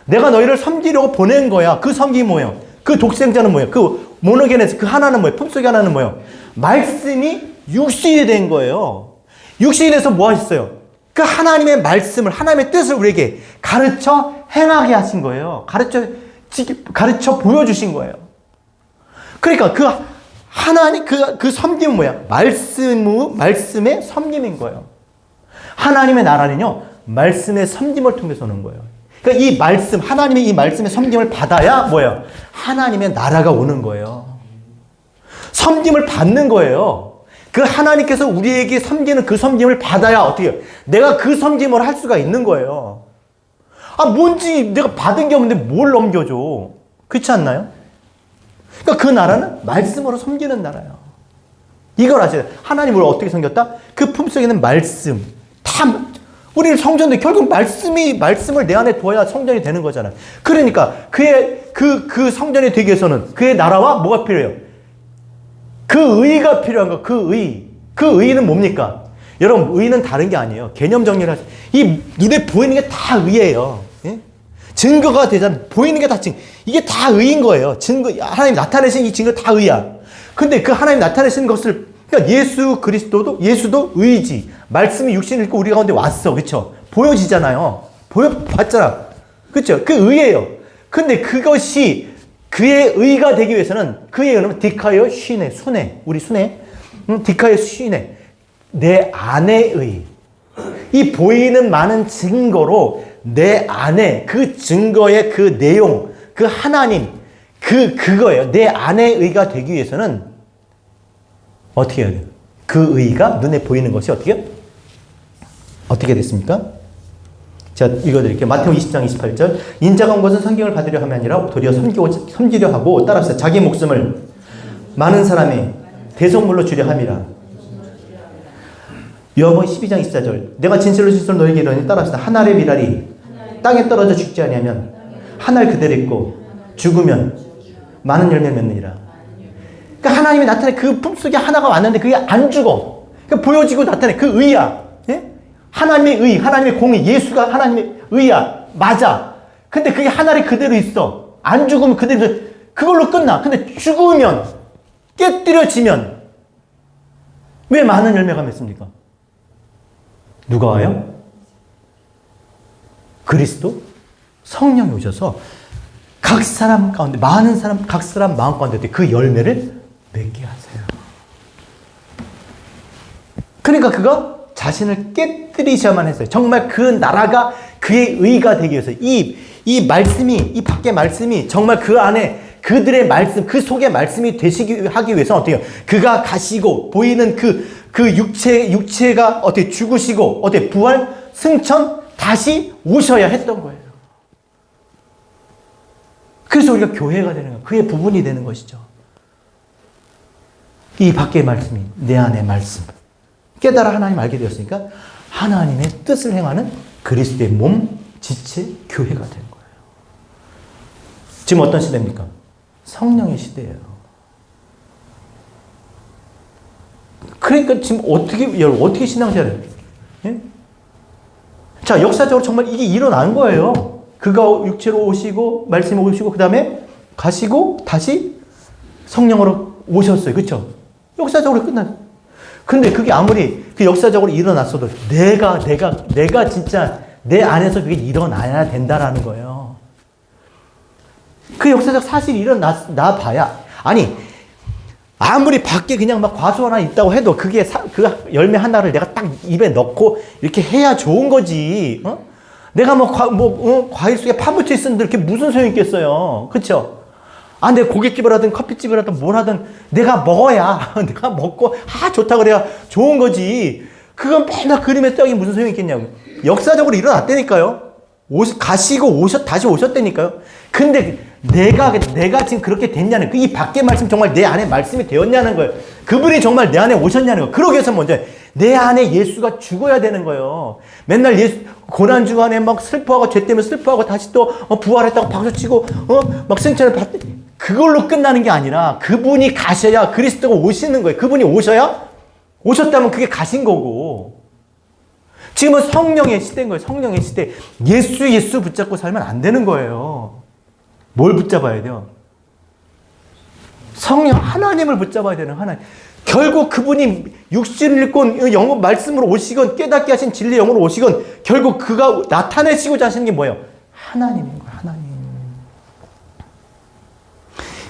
내가 너희를 섬기려고 보낸 거야. 그 섬김이 뭐예요? 그 독생자는 뭐예요? 그 모노게네스, 그 하나는 뭐예요? 품속에 하나는 뭐예요? 말씀이 육신이 된 거예요. 육신이 돼서 뭐 하셨어요? 그 하나님의 말씀을, 하나님의 뜻을 우리에게 가르쳐 행하게 하신 거예요. 가르쳐 보여주신 거예요. 그러니까 그 하나님, 그 섬김은 뭐야? 말씀의 섬김인 거예요. 하나님의 나라는요, 말씀의 섬김을 통해서 오는 거예요. 그러니까 이 말씀, 하나님의 이 말씀의 섬김을 받아야 뭐예요? 하나님의 나라가 오는 거예요. 섬김을 받는 거예요. 그 하나님께서 우리에게 섬기는 그 섬김을 받아야 어떻게 해요? 내가 그 섬김을 할 수가 있는 거예요. 뭔지 내가 받은 게 없는데 뭘 넘겨줘. 그렇지 않나요? 그러니까 그 나라는 말씀으로 섬기는 나라예요. 이걸 아셔야 돼요. 하나님을 어떻게 섬겼다? 그 품속에 있는 말씀. 우리 성전도 결국 말씀을 내 안에 두어야 성전이 되는 거잖아요. 그러니까 그 성전이 되기 위해서는 그의 나라와 뭐가 필요해요? 그 의가 필요한 거. 그 의는 뭡니까? 여러분, 의는 다른 게 아니에요. 개념 정리를 하세요. 이 눈에 보이는 게 다 의예요. 예? 증거가 되잖아요. 보이는 게 다 증거. 이게 다 의인 거예요. 하나님 나타내신 이 증거 다 의야. 근데 그 하나님 나타내신 것을, 그러니까 예수도 의지. 말씀이 육신을 입고 우리 가운데 왔어. 그쵸? 보여지잖아요. 봤잖아. 그쵸? 그 의예요. 근데 그것이 그의 의가 되기 위해서는 그의 의는 디카이어 쉬네. 우리 순회. 디카이어 쉬네. 내 안의 의. 이 보이는 많은 증거로 내 안에 그 증거의 그 내용, 그 하나님, 그거예요. 내 안의 의가 되기 위해서는 어떻게 해야 돼요? 그 의가 눈에 보이는 것이 어떻게 됐습니까? 제가 읽어드릴게요. 마태복음 20장 28절. 인자가 온 것은 섬김을 받으려 함이 아니라 도리어 섬기려 하고, 따라합시다. 자기 목숨을 많은 사람의 대속물로 주려 함이라. 요한복음 12장 24절. 내가 진실로 너에게 이르노니, 따라합시다. 한 알의 밀알이 땅에 떨어져 죽지 아니하면 한 알 그대로 있고 죽으면 많은 열매를 맺느니라. 그러니까 하나님이 나타낸 그 품속에 하나가 왔는데 그게 안 죽어. 그러니까 보여지고 나타낸 그 의야. 예? 하나님의 의, 하나님의 공의, 예수가 하나님의 의야. 맞아. 근데 그게 한 알이 그대로 있어. 안 죽으면 그대로 있어. 그걸로 끝나. 근데 죽으면, 깨뜨려지면 왜 많은 열매가 맺습니까? 누가 와요? 그리스도? 성령이 오셔서 각 사람 가운데, 각 사람 마음 가운데 그 열매를 맺게 하세요. 그러니까 그가 자신을 깨뜨리셔야만 했어요. 정말 그 나라가 그의 의가 되기 위해서 이 말씀이, 이 밖의 말씀이 정말 그 안에 그들의 말씀, 그 속의 말씀이 하기 위해서는 어떻게 해요? 그가 가시고 보이는 그 육체가 어떻게 죽으시고 어떻게 부활, 승천, 다시 오셔야 했던 거예요. 그래서 우리가 교회가 되는 거예요. 그의 부분이 되는 것이죠. 이 밖의 말씀이 내 안의 말씀. 깨달아 하나님 알게 되었으니까 하나님의 뜻을 행하는 그리스도의 몸, 지체, 교회가 되는 거예요. 지금 어떤 시대입니까? 성령의 시대예요. 그러니까 지금 어떻게 신앙생활을 해요? 예? 자, 역사적으로 정말 이게 일어난 거예요. 그가 육체로 오시고 말씀이 오시고 그 다음에 가시고 다시 성령으로 오셨어요. 그렇죠? 역사적으로 끝났어요. 근데 그게 아무리 그 역사적으로 일어났어도 내가 진짜 내 안에서 그게 일어나야 된다라는 거예요. 그 역사적 사실이 일어나 봐야, 아니 아무리 밖에 그냥 막 과수 하나 있다고 해도 그게 그 열매 하나를 내가 딱 입에 넣고 이렇게 해야 좋은 거지. 어? 내가 과일 속에 파묻혀 있었는데 이렇게 무슨 소용이 있겠어요. 그렇죠? 아, 내가 고깃집을 하든 커피집을 하든 뭘 하든 내가 먹어야, 내가 먹고, 좋다 그래야 좋은 거지. 그건 맨날 그림에 떡이 무슨 소용이 있겠냐고. 역사적으로 일어났다니까요. 가시고 다시 오셨다니까요. 근데 내가 지금 그렇게 됐냐는, 이 밖의 말씀 정말 내 안에 말씀이 되었냐는 거예요. 그분이 정말 내 안에 오셨냐는 거예요. 그러기 위해서 먼저 내 안에 예수가 죽어야 되는 거예요. 맨날 고난 주간에 막 슬퍼하고 죄 때문에 슬퍼하고 다시 또 부활했다고 박수치고 막 승천을 받. 그걸로 끝나는 게 아니라 그분이 가셔야 그리스도가 오시는 거예요. 그분이 오셨다면 그게 가신 거고. 지금은 성령의 시대인 거예요. 성령의 시대. 예수 붙잡고 살면 안 되는 거예요. 뭘 붙잡아야 돼요? 성령 하나님을 붙잡아야 되는 하나님. 결국 그분이 육신을 입고 영혼 말씀으로 오시건 깨닫게 하신 진리 영으로 오시건 결국 그가 나타내시고자 하시는 게 뭐예요? 하나님인 거예요. 하나님.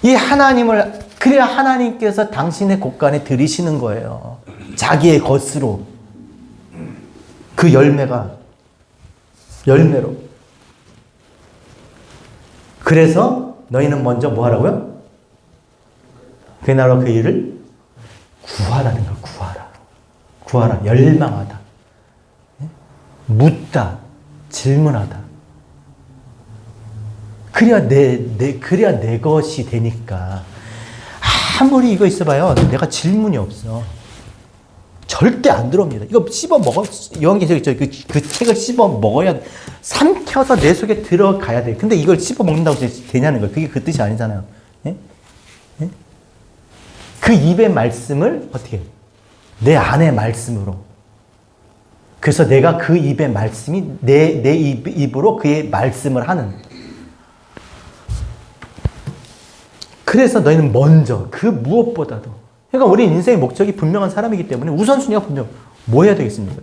이 하나님을, 그래야 하나님께서 당신의 곳간에 들이시는 거예요. 자기의 것으로. 그 열매로. 그래서 너희는 먼저 뭐 하라고요? 그 나라와 그 일을 구하라는 거예요. 구하라. 열망하다. 묻다. 질문하다. 그래야 내 것이 되니까. 아무리 이거 있어봐요. 내가 질문이 없어. 절대 안 들어옵니다. 이거 요한계시록 있죠. 그 책을 씹어 먹어야, 삼켜서 내 속에 들어가야 돼. 근데 이걸 씹어 먹는다고 되냐는 거예요. 그게 그 뜻이 아니잖아요. 예? 예? 그 입의 말씀을 어떻게 해요? 내 안의 말씀으로. 그래서 내가 그 입의 말씀이 내 입으로 그의 말씀을 하는. 그래서 너희는 먼저 그 무엇보다도, 그러니까 우리 인생의 목적이 분명한 사람이기 때문에 우선순위가 분명. 뭐 해야 되겠습니까?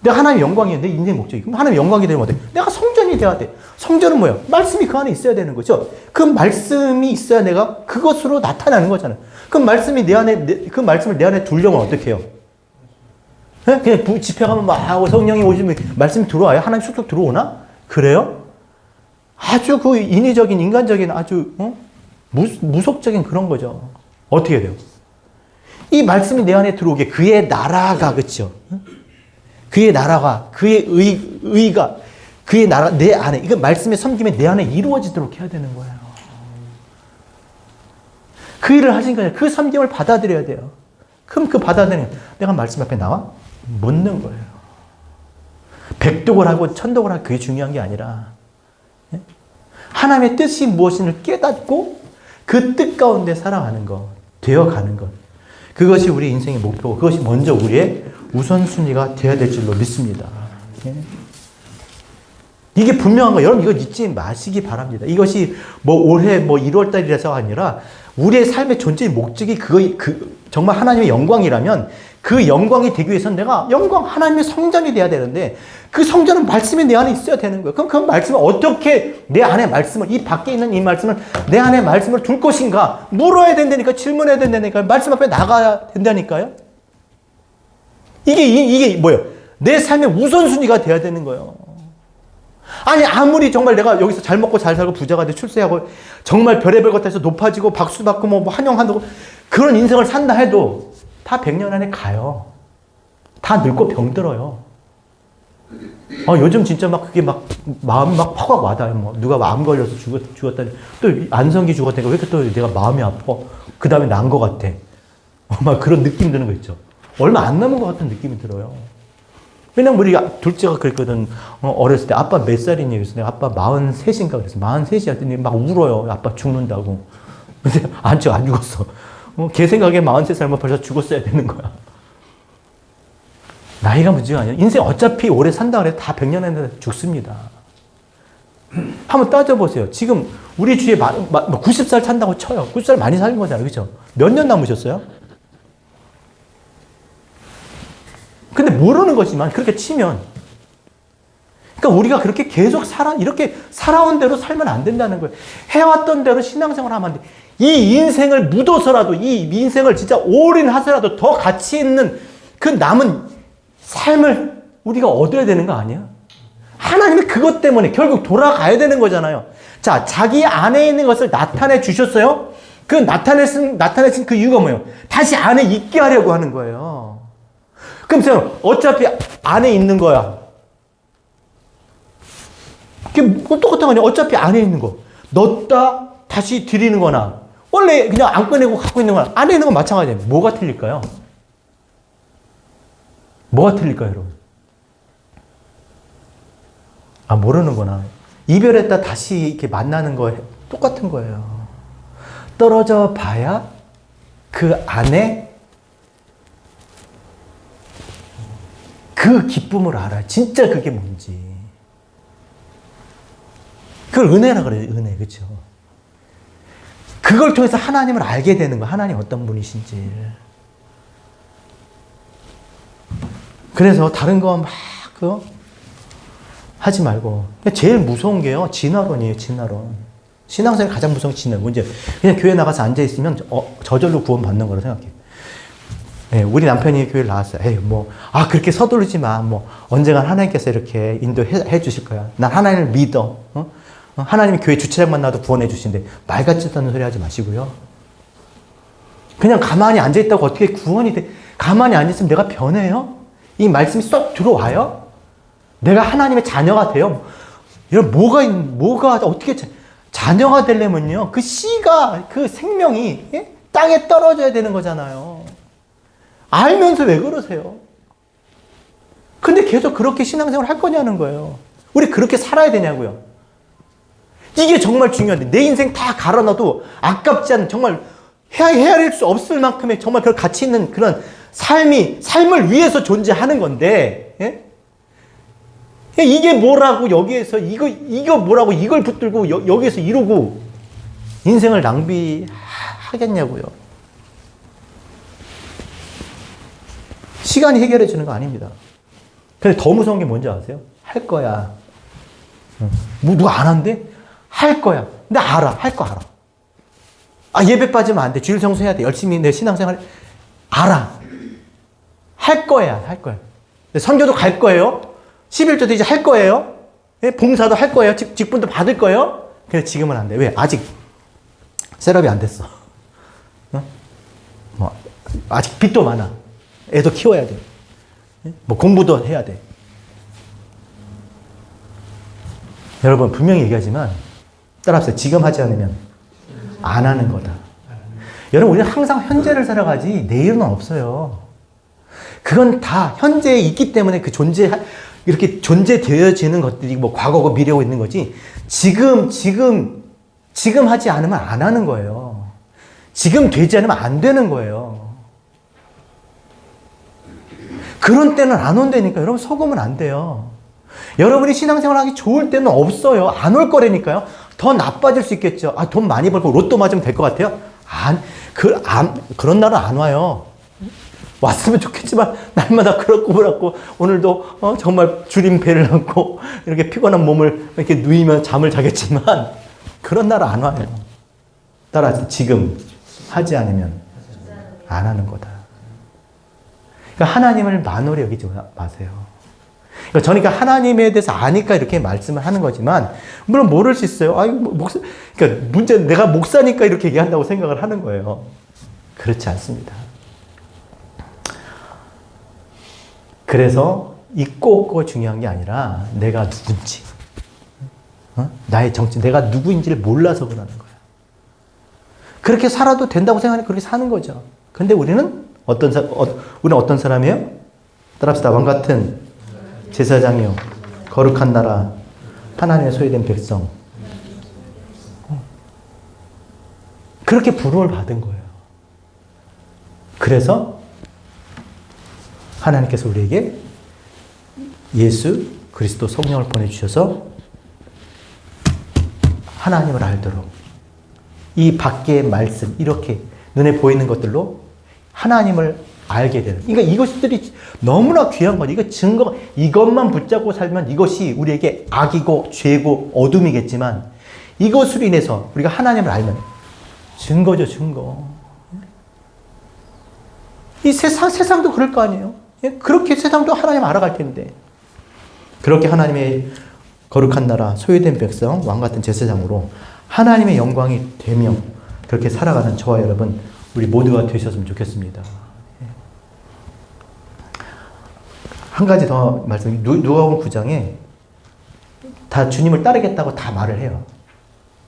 내가 하나님의 영광이에요. 내 인생의 목적이. 그럼 하나님의 영광이 되면 어때? 내가 성전이 돼야 돼. 성전은 뭐예요? 말씀이 그 안에 있어야 되는 거죠. 그 말씀이 있어야 내가 그것으로 나타나는 거잖아요. 그 말씀을 내 안에 두려면 어떻게 해요? 그냥 집회 가면 막 하고 성령이 오시면 말씀이 들어와요? 하나님 쑥쑥 들어오나? 그래요? 아주 그 인위적인, 인간적인 아주 무속적인 그런 거죠. 어떻게 돼요? 이 말씀이 내 안에 들어오게 그의 나라가, 그렇죠? 그의 나라가, 그의 의가, 그의 나라, 내 안에, 이거 말씀의 섬김이 내 안에 이루어지도록 해야 되는 거예요. 그 일을 하신 거예요. 그 섬김을 받아들여야 돼요. 그럼 그 받아들이면 내가 말씀 앞에 나와 묻는 거예요. 백독을 하고 천독을 하고 그게 중요한 게 아니라 하나님의 뜻이 무엇인지를 깨닫고 그 뜻 가운데 살아가는 것, 되어가는 것. 그것이 우리 인생의 목표고 그것이 먼저 우리의 우선순위가 되어야 될 줄로 믿습니다. 이게 분명한 거, 여러분 이거 잊지 마시기 바랍니다. 이것이 올해 1월달이라서 아니라 우리의 삶의 존재의 목적이 정말 하나님의 영광이라면 그 영광이 되기 위해서는 내가 하나님의 성전이 돼야 되는데 그 성전은 말씀이 내 안에 있어야 되는 거예요. 그럼 그 말씀을 어떻게 내 안에 말씀을, 이 밖에 있는 이 말씀을 내 안에 말씀을 둘 것인가? 물어야 된다니까, 질문해야 된다니까요. 말씀 앞에 나가야 된다니까요. 이게 뭐예요? 내 삶의 우선순위가 돼야 되는 거예요. 아니 아무리 정말 내가 여기서 잘 먹고 잘 살고 부자가 돼 출세하고 정말 별의별 것 해서 높아지고 박수 받고 뭐 환영한다고 그런 인생을 산다 해도 다 100년 안에 가요. 다 늙고 병들어요. 요즘 진짜 막 그게 막 마음이 막 팍팍 와닿아요. 뭐 누가 마음 걸려서 죽었다니 또 안성기 죽었다니까 왜 이렇게 또 내가 마음이 아파? 그 다음에 난 것 같아. 막 그런 느낌 드는 거 있죠. 얼마 안 남은 것 같은 느낌이 들어요. 왜냐면 우리 둘째가 그랬거든. 어렸을 때 아빠 몇 살이니? 그래서 내가 아빠 43인가 그랬어. 43이야. 했더니 막 울어요. 아빠 죽는다고. 근데 안 죽었어. 걔 생각에 43살면 벌써 죽었어야 되는 거야. 나이가 문제가 아니야. 인생 어차피 오래 산다 그래도 다 100년 안에 죽습니다. 한번 따져보세요. 지금 우리 주위에 90살 산다고 쳐요. 90살 많이 사는 거잖아요. 그렇죠? 몇 년 남으셨어요? 근데 모르는 거지만 그렇게 치면 그러니까 우리가 그렇게 계속 이렇게 살아온 대로 살면 안 된다는 거예요. 해왔던 대로 신앙생활 하면 안 돼. 이 인생을 묻어서라도 이 인생을 진짜 올인하서라도 더 가치 있는 그 남은 삶을 우리가 얻어야 되는 거 아니야? 하나님이 그것 때문에 결국 돌아가야 되는 거잖아요. 자, 자기 안에 있는 것을 나타내 주셨어요? 그 나타내신 그 이유가 뭐예요? 다시 안에 있게 하려고 하는 거예요. 그럼 어차피 안에 있는 거야. 그게 똑같은 거 아니야? 어차피 안에 있는 거. 넣었다 다시 드리는 거나 원래 그냥 안 꺼내고 갖고 있는 거나 안에 있는 건 마찬가지예요. 뭐가 틀릴까요? 뭐가 틀릴까요, 여러분? 모르는구나. 이별했다 다시 이렇게 만나는 거 똑같은 거예요. 떨어져 봐야 그 안에 그 기쁨을 알아요. 진짜 그게 뭔지. 그걸 은혜라 그래요. 은혜. 그렇죠? 그걸 통해서 하나님을 알게 되는 거예요. 하나님 어떤 분이신지. 그래서 다른 거 막 하지 말고. 제일 무서운 게요. 진화론이에요. 진화론. 신앙생활 가장 무서운 게 진화론. 이제 그냥 교회 나가서 앉아있으면 저절로 구원받는 거라고 생각해요. 네, 우리 남편이 교회를 나왔어요. 에이, 그렇게 서두르지 마. 언젠간 하나님께서 이렇게 인도해 주실 거야. 난 하나님을 믿어. 하나님이 교회 주차장만 놔도 구원해 주신대. 말 같지도 않은 소리 하지 마시고요. 그냥 가만히 앉아있다고 어떻게 구원이 돼? 가만히 앉아있으면 내가 변해요? 이 말씀이 쏙 들어와요? 내가 하나님의 자녀가 돼요? 여러분, 뭐가, 어떻게 자녀가 되려면요. 그 씨가, 그 생명이 땅에 떨어져야 되는 거잖아요. 알면서 왜 그러세요? 근데 계속 그렇게 신앙생활 할 거냐는 거예요. 우리 그렇게 살아야 되냐고요. 이게 정말 중요한데, 내 인생 다 갈아놔도 아깝지 않은, 정말 헤아릴 수 없을 만큼의 정말 그런 가치 있는 그런 삶을 위해서 존재하는 건데, 예? 이게 뭐라고 여기에서 이거 뭐라고 이걸 붙들고 여기에서 이러고 인생을 낭비하겠냐고요. 시간이 해결해 주는 거 아닙니다. 근데 더 무서운 게 뭔지 아세요? 할 거야. 누가 안 한대? 할 거야. 근데 알아. 할 거 알아. 예배 빠지면 안 돼. 주일 성수해야 돼. 열심히 내 신앙생활 알아. 할 거야. 할 거야. 선교도 갈 거예요. 11조도 이제 할 거예요. 봉사도 할 거예요. 직분도 받을 거예요. 근데 지금은 안 돼. 왜? 아직 셋업이 안 됐어. 아직 빚도 많아. 애도 키워야 돼. 공부도 해야 돼. 여러분, 분명히 얘기하지만, 따라합시다. 지금 하지 않으면 안 하는 거다. 여러분, 우리는 항상 현재를 살아가지 내일은 없어요. 그건 다 현재에 있기 때문에 이렇게 존재되어지는 것들이 과거고 미래고 있는 거지. 지금 하지 않으면 안 하는 거예요. 지금 되지 않으면 안 되는 거예요. 그런 때는 안 온다니까. 여러분, 속으면 안 돼요. 여러분이 신앙생활 하기 좋을 때는 없어요. 안 올 거라니까요. 더 나빠질 수 있겠죠. 돈 많이 벌고 로또 맞으면 될 것 같아요? 그런 날은 안 와요. 왔으면 좋겠지만 날마다 그렇고 그렇고 오늘도 정말 주림 배를 안고 이렇게 피곤한 몸을 이렇게 누이면 잠을 자겠지만 그런 날은 안 와요. 따라서 지금 하지 않으면 안 하는 거다. 그러니까 하나님을 만홀히 여기지 마세요. 그러니까 하나님에 대해서 아니까 이렇게 말씀을 하는 거지만 물론 모를 수 있어요. 그러니까 문제는 내가 목사니까 이렇게 얘기한다고 생각을 하는 거예요. 그렇지 않습니다. 그래서 있고 없고가 중요한 게 아니라 내가 누군지, 나의 정체, 내가 누구인지를 몰라서 그러는 거야. 그렇게 살아도 된다고 생각하니 그렇게 사는 거죠. 근데 우리는 우리는 어떤 사람이에요? 따라합시다. 왕 같은 제사장이요, 거룩한 나라, 하나님의 소유된 백성. 그렇게 부름을 받은 거예요. 그래서 하나님께서 우리에게 예수 그리스도 성령을 보내주셔서 하나님을 알도록, 이 밖의 말씀, 이렇게 눈에 보이는 것들로 하나님을 알게 되는, 그러니까 이것들이 너무나 귀한 거죠. 이거 증거, 이것만 붙잡고 살면 이것이 우리에게 악이고 죄고 어둠이겠지만, 이것으로 인해서 우리가 하나님을 알면 증거죠, 증거. 이 세상도 그럴 거 아니에요? 그렇게 세상도 하나님 알아갈 텐데. 그렇게 하나님의 거룩한 나라, 소유된 백성, 왕 같은 제사장으로 하나님의 영광이 되며 그렇게 살아가는 저와 여러분, 우리 모두가 되셨으면 좋겠습니다. 한 가지 더 말씀, 누가복음 9장에 다 주님을 따르겠다고 다 말을 해요.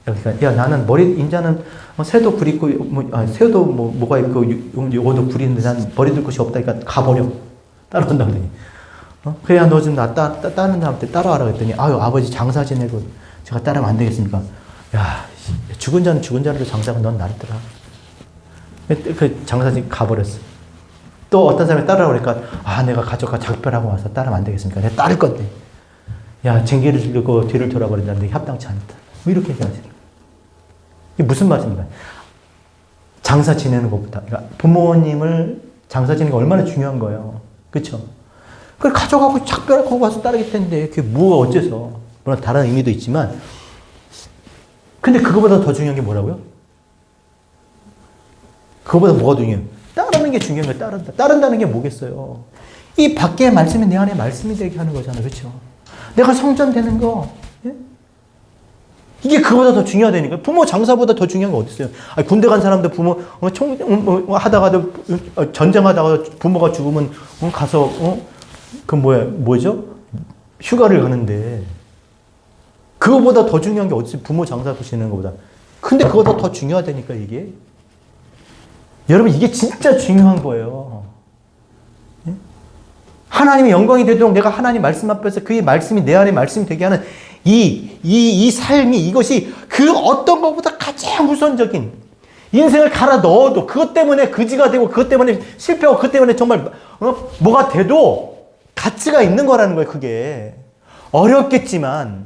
그러니까 야, 나는 인자는 새도 굴 있고 새도 뭐가 있고 요거도 굴 있는데 난 버려둘 곳이 없다니까 가버려. 따라온다 그러더니 그래야 너 지금 나 따르는 사람한테 따라와라 그랬더니 아유 아버지 장사 지내고 제가 따르면 안 되겠습니까? 야 죽은 자는 죽은 자로 장사가 넌 나르더라. 그 장사지 가버렸어. 또 어떤 사람이 따라오니까 내가 가족과 작별하고 와서 따르면 안 되겠습니까? 내가 따를 건데 야 쟁기를 들고 뒤를 돌아버린다는데 합당치 않다. 뭐 이렇게 얘기하시는. 이게 무슨 말입니까? 장사 지내는 것보다, 그러니까 부모님을 장사 지내는 게 얼마나 중요한 거예요. 그렇죠? 그걸 가져가고 작별하고 와서 따르게 텐데 그게 뭐가 어째서. 물론 다른 의미도 있지만 근데 그거보다 더 중요한 게 뭐라고요? 그거보다 뭐가 중요해요? 따르는 게 중요한 거예요. 따른다. 따른다는 게 뭐겠어요? 이 밖의 말씀이 내 안에 말씀이 되게 하는 거잖아요. 그렇죠? 내가 성전되는 거, 예? 이게 그거보다 더 중요하다니까. 부모 장사보다 더 중요한 거 어디 있어요? 군대 간 사람들 부모 하다가도 전쟁하다가 부모가 죽으면 가서 뭐죠? 휴가를 가는데 그거보다 더 중요한 게 어디 있어요? 부모 장사 보시는 것보다. 근데 그거보다 더 중요하다니까 이게. 여러분 이게 진짜 중요한 거예요. 예? 하나님의 영광이 되도록 내가 하나님 말씀 앞에서 그의 말씀이 내 안에 말씀이 되게 하는 이 삶이, 이것이 그 어떤 것보다 가장 우선적인, 인생을 갈아 넣어도 그것 때문에 그지가 되고 그것 때문에 실패하고 그것 때문에 정말 뭐가 돼도 가치가 있는 거라는 거예요. 그게 어렵겠지만,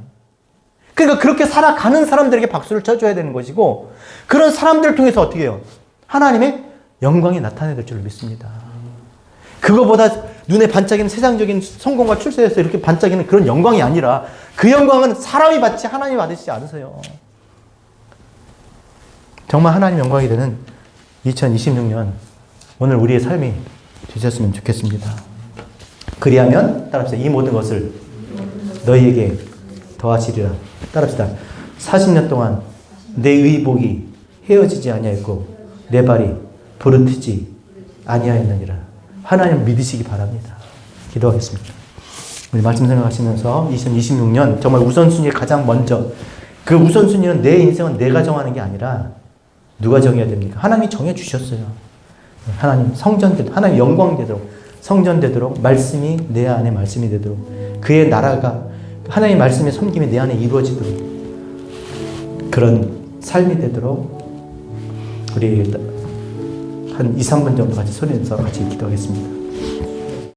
그러니까 그렇게 살아가는 사람들에게 박수를 쳐줘야 되는 것이고, 그런 사람들을 통해서 어떻게 해요? 하나님의 영광이 나타내야 줄 믿습니다. 그거보다 눈에 반짝이는 세상적인 성공과 출세에서 이렇게 반짝이는 그런 영광이 아니라 그 영광은 사람이 받지 하나님이 받으시지 않으세요. 정말 하나님 영광이 되는 2026년 오늘 우리의 삶이 되셨으면 좋겠습니다. 그리하면 따라합시다. 이 모든 것을 너희에게 더하시리라. 따라합시다. 40년 동안 내 의복이 헤어지지 아니하였고 내 발이 부르트지 아니하였느니라. 하나님 믿으시기 바랍니다. 기도하겠습니다. 우리 말씀 생각하시면서 2026년 정말 우선순위에 가장 먼저, 그 우선순위는 내 인생은 내가 정하는 게 아니라 누가 정해야 됩니까? 하나님이 정해주셨어요. 하나님 성전되도록, 하나님 영광되도록, 성전되도록, 말씀이 내 안에 말씀이 되도록, 그의 나라가 하나님의 말씀의 섬김이 내 안에 이루어지도록, 그런 삶이 되도록 우리 한 2, 3분 정도 같이 소리내서 같이 기도하겠습니다.